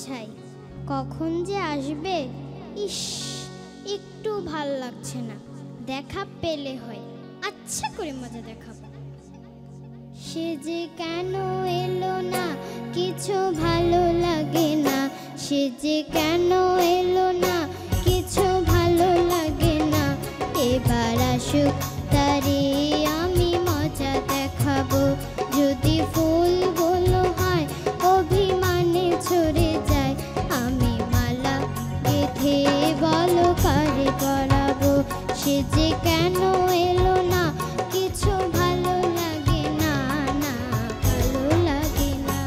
ছাই, কখন যে আসবে। ইস, একটু ভাল লাগছে না, দেখা পেলে হয়, আচ্ছা করে মজা দেখাবো। সে যে কেন এলো না, কিছু ভালো লাগে না। সে যে কেন এলো না, কিছু ভালো লাগে না। এবার আসুক তারে আমি মজা দেখাবো। যদি ফুলগুলো হয় অভিমানে ঝরে যায়, আমি মালা গেঁথে বলো কারে পরাবো। সে যে কেন এলো না, কিছু ভালো লাগে না, না ভালো লাগে না।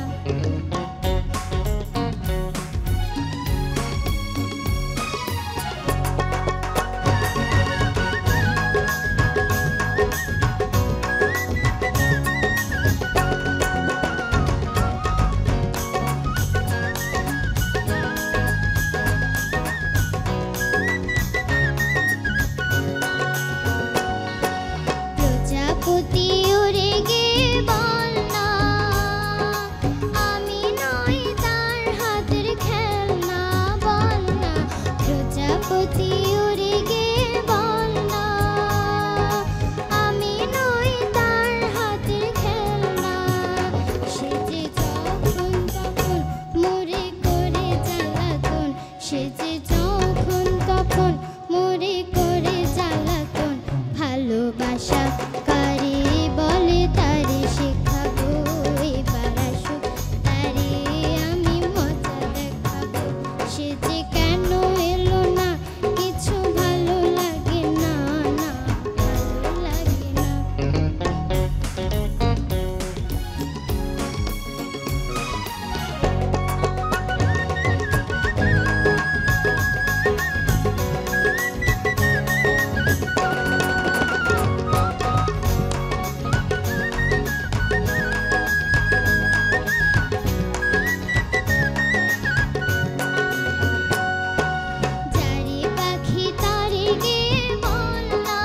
প্রজাপতি উড়ে গিয়ে বলনা, আমি নই তার হাতের খেলনা। বলনা, প্রজাপতি উড়ে গিয়ে বলনা, আমি নই তার হাতের খেলনা। সে যে যখন তখন মোরে করে জ্বালাতন, সে যে যখন তখন মোরে করে জ্বালাতন। ভালোবাসা কারে বলে তারে শেখাবো। এবার আসুক তারে আমি মজা দেখাবো। সে যে কেন এলো না, কিছু ভালো লাগে না, না ভালো লাগে না। যারে পাখি তারে গিয়ে বলনা,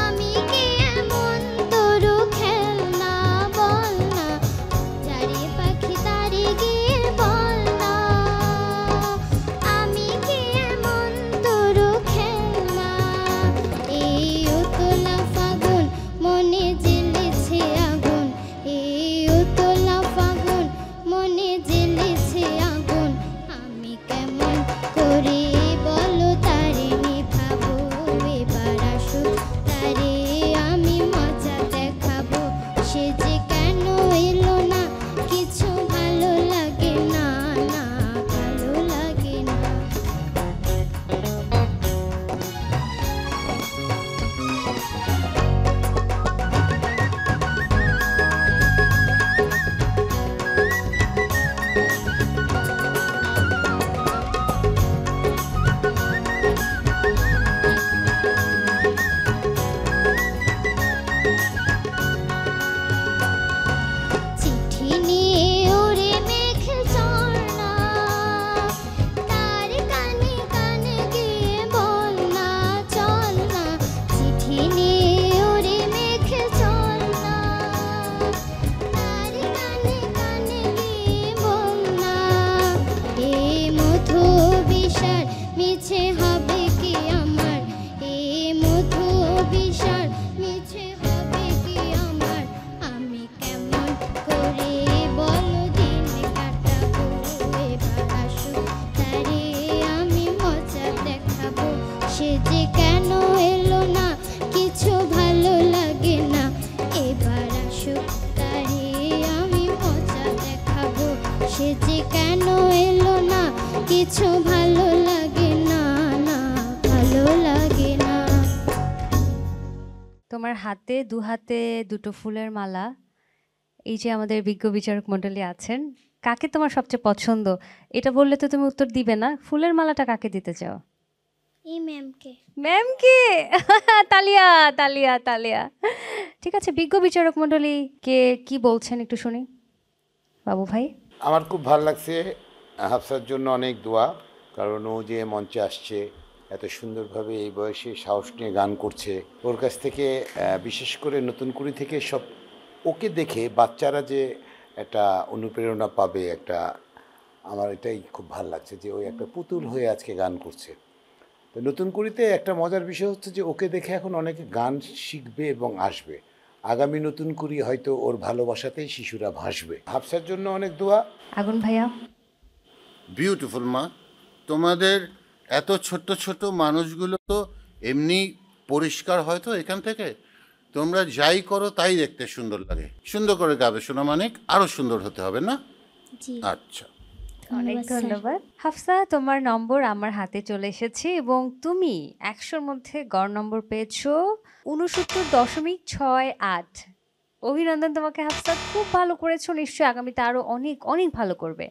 আমি কি এমন তোরো খেলনা। বলনা, যারে পাখি তারে গিয়ে বলনা, আমি কি এমন তোরো খেলনা। এই উতলা ফাগুন মনে জ্বেলেছে আগুন, এই উতলা ফাগুন মনে জ্বেলেছে আগুন। আমি কেমন করে বলো তারে নিভাবো। এবার আসুক তারে আমি মজা দেখাবো। সে যে কেন এলো না, কিছু ভালো লাগে না, না ভালো লাগে না। চিঠি নিয়ে ওরে মেঘ ঝরনা, তার কানে কানে গিয়ে বলনা চল না। চিঠি নিয়ে ওরে মেঘ ঝরনা, তার কানে কানে গিয়ে বলনা। এ মধু বিষার মিছে হবে কি আমার, এ মধু বিষার মিছে হবে কি আমার। আমি কেমন করে বলো দিন কাটাবো। এবার আসুক তারে আমি মজা দেখাবো। সে যে কেন এলো না, কিছু ভালো লাগে না। এবার আসুক তারে আমি মজা দেখাবো। সে যে কেন এলো না, কিছু ভালো লাগে না, না ভালো লাগে না। তোমার হাতে দু হাতে দুটো ফুলের মালা, এই যে আমাদের বিজ্ঞ বিচারক মণ্ডলী আছেন, কাকে তোমার সবচেয়ে পছন্দ? এটা বললে তো তুমি উত্তর দিবে না। ফুলের মালাটা কাকে দিতে চাও? এই ম্যামকে। ম্যামকে। তালিয়া তালিয়া তালিয়া। ঠিক আছে, বিজ্ঞ বিচারক মণ্ডলী কে কি বলছেন একটু শুনি। বাবু ভাই। আমার খুব ভালো লাগছে হাফসার জন্য অনেক দোয়া, কারণ ও যে মঞ্চে আসছে এত সুন্দরভাবে এই বয়সে সাহস নিয়ে গান করছে। ওর কাছ থেকে বিশেষ করে নতুন কুড়ি থেকে সব ওকে দেখে বাচ্চারা যে একটা অনুপ্রেরণা পাবে, একটা আমার এটাই খুব ভালো লাগছে যে ওই একটা পুতুল হয়ে আজকে গান করছে। তো নতুন করিতে একটা মজার বিষয় হচ্ছে যে ওকে দেখে এখন অনেকে গান শিখবে এবং আসবে। আগামী নতুন করি হয়তো ওর ভালোবাসাতেই শিশুরা ভাসবে। হাফসার জন্য অনেক দোয়া। আগুন ভাইয়া? বিউটিফুল মা, তোমাদের এত ছোট্ট ছোট মানুষগুলো তো এমনি পরিষ্কার হয়তো এখান থেকে, তোমরা যাই করো তাই দেখতে সুন্দর লাগে। সুন্দর করে গাবে সোনা মানিক, আরো সুন্দর হতে হবে না? জি আচ্ছা, অনেক ধন্যবাদ, স্যার। ধন্যবাদ। হাফসা, তোমার নম্বর আমার হাতে চলে এসেছে এবং তুমি 100-র মধ্যে গড় নম্বর পেয়েছো 69.68। অভিনন্দন তোমাকে হাফসা, খুব ভালো করেছো, নিশ্চয়ই আগামীতে আরো অনেক অনেক ভালো করবে।